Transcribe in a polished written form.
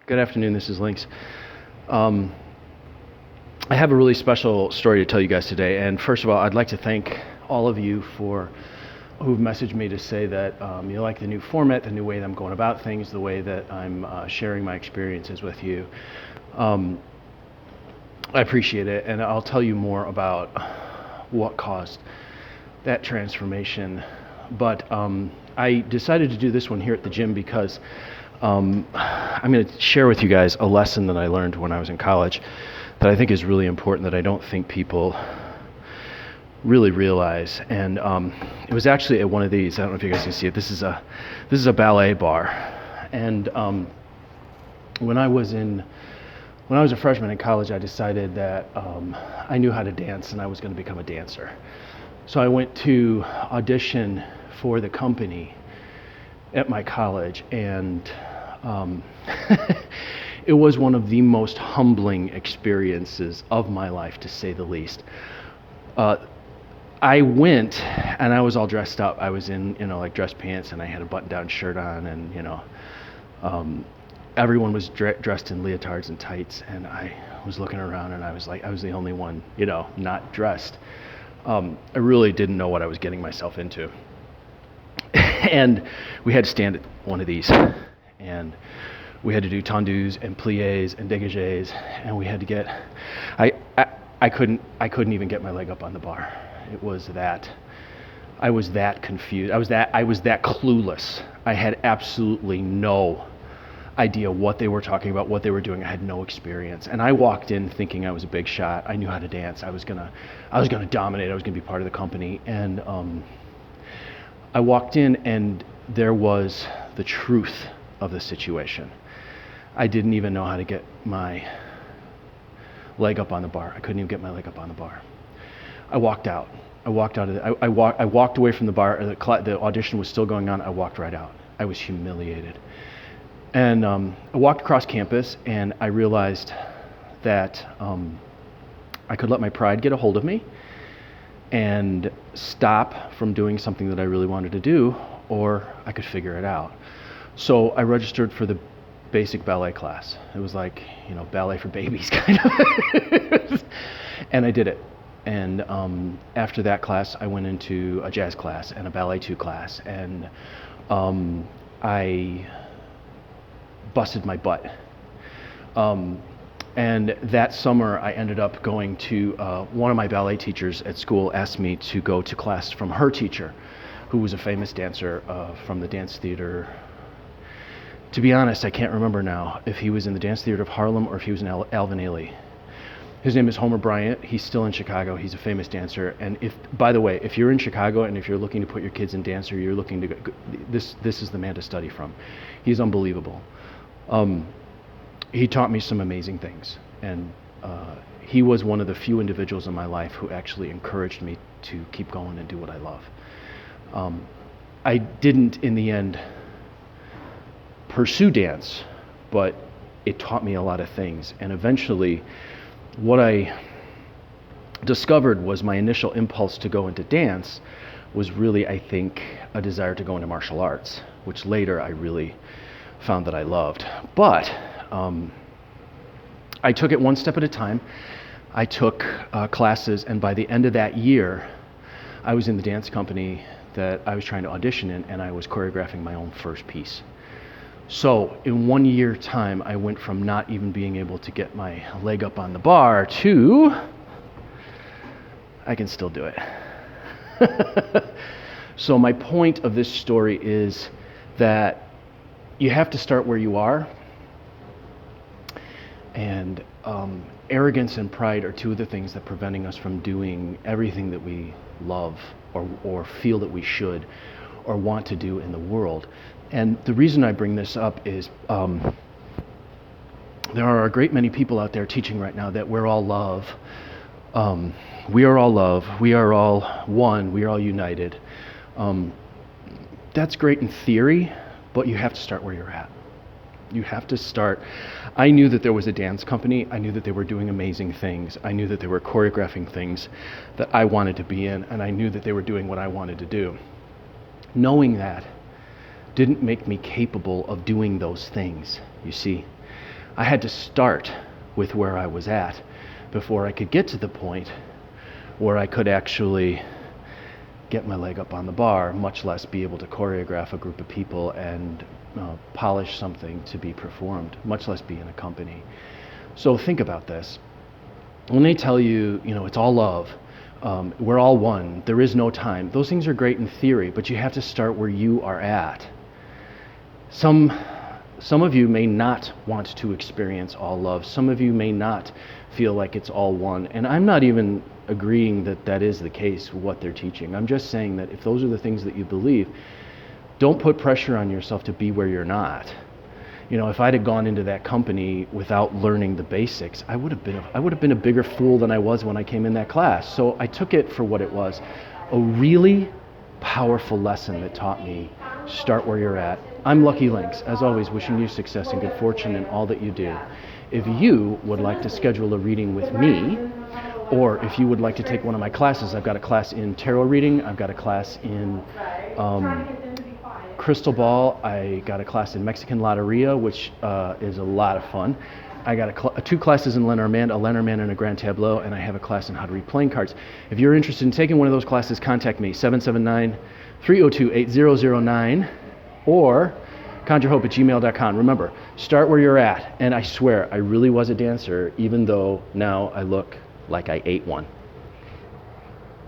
Good afternoon, this is Lynx. Um, I have a really special story to tell you guys today, and first of all, I'd like to thank all of you who've messaged me to say that you like the new format, the new way that I'm going about things, the way that I'm sharing my experiences with you. I appreciate it, and I'll tell you more about what caused that transformation. But I decided to do this one here at the gym because I'm going to share with you guys a lesson that I learned when I was in college that I think is really important, that I don't think people really realize. And it was actually at one of these. I don't know if you guys can see it. This is a ballet bar, and when I was a freshman in college, I decided that I knew how to dance and I was going to become a dancer. So I went to audition for the company at my college, and it was one of the most humbling experiences of my life, to say the least. I went and I was all dressed up. I was in, like dress pants, and I had a button-down shirt on, and everyone was dressed in leotards and tights, and I was looking around and I was like, I was the only one, not dressed. I really didn't know what I was getting myself into. And we had to stand at one of these, and we had to do tendus and plies and dégagés, and we had to get, I couldn't even get my leg up on the bar. I was that confused. I was that clueless. I had absolutely no idea what they were talking about, what they were doing. I had no experience, and I walked in thinking I was a big shot. I knew how to dance. I was gonna dominate. I was gonna be part of the company, and I walked in, and there was the truth of the situation. I didn't even know how to get my leg up on the bar. I couldn't even get my leg up on the bar. I walked out. I walked away from the bar. The audition was still going on. I walked right out. I was humiliated. And I walked across campus, and I realized that I could let my pride get a hold of me and stop from doing something that I really wanted to do, or I could figure it out. So I registered for the basic ballet class. It was like, ballet for babies, kind of. And I did it. And after that class, I went into a jazz class and a ballet 2 class, and I busted my butt. And that summer, I ended up going to one of my ballet teachers at school asked me to go to class from her teacher, who was a famous dancer from the dance theater. To be honest, I can't remember now if he was in the dance theater of Harlem or if he was in Alvin Ailey. His name is Homer Bryant. He's still in Chicago. He's a famous dancer. And by the way, if you're in Chicago and if you're looking to put your kids in dance, or you're looking to go, this is the man to study from. He's unbelievable. He taught me some amazing things, and he was one of the few individuals in my life who actually encouraged me to keep going and do what I love. I didn't, in the end, pursue dance, but it taught me a lot of things, and eventually what I discovered was my initial impulse to go into dance was really, I think, a desire to go into martial arts, which later I really found that I loved. But I took it one step at a time. I took classes, and by the end of that year, I was in the dance company that I was trying to audition in, and I was choreographing my own first piece. So in 1 year time, I went from not even being able to get my leg up on the bar to I can still do it. So my point of this story is that you have to start where you are, and arrogance and pride are two of the things that are preventing us from doing everything that we love or feel that we should or want to do in the world. And the reason I bring this up is there are a great many people out there teaching right now that we're all love. We are all love. We are all one. We are all united. That's great in theory, but you have to start where you're at. You have to start. I knew that there was a dance company. I knew that they were doing amazing things. I knew that they were choreographing things that I wanted to be in, and I knew that they were doing what I wanted to do. Knowing that didn't make me capable of doing those things, you see. I had to start with where I was at before I could get to the point where I could actually get my leg up on the bar, much less be able to choreograph a group of people and polish something to be performed, much less be in a company. So think about this. When they tell you, it's all love, we're all one, there is no time, those things are great in theory, but you have to start where you are at. Some of you may not want to experience all love. Some of you may not feel like it's all one. And I'm not even agreeing that that is the case, what they're teaching. I'm just saying that if those are the things that you believe, don't put pressure on yourself to be where you're not. If I'd have gone into that company without learning the basics, I would have been a bigger fool than I was when I came in that class. So I took it for what it was, a really powerful lesson that taught me, start where you're at. I'm Lucky Links, as always, wishing you success and good fortune in all that you do. If you would like to schedule a reading with me, or if you would like to take one of my classes, I've got a class in tarot reading, I've got a class in crystal ball, I got a class in Mexican Loteria, which is a lot of fun. I got two classes in Lenormand, a Lenormand and a Grand Tableau, and I have a class in how to read playing cards. If you're interested in taking one of those classes, contact me, 779-302-8009, or conjurehope@gmail.com. Remember, start where you're at, and I swear, I really was a dancer, even though now I look like I ate one.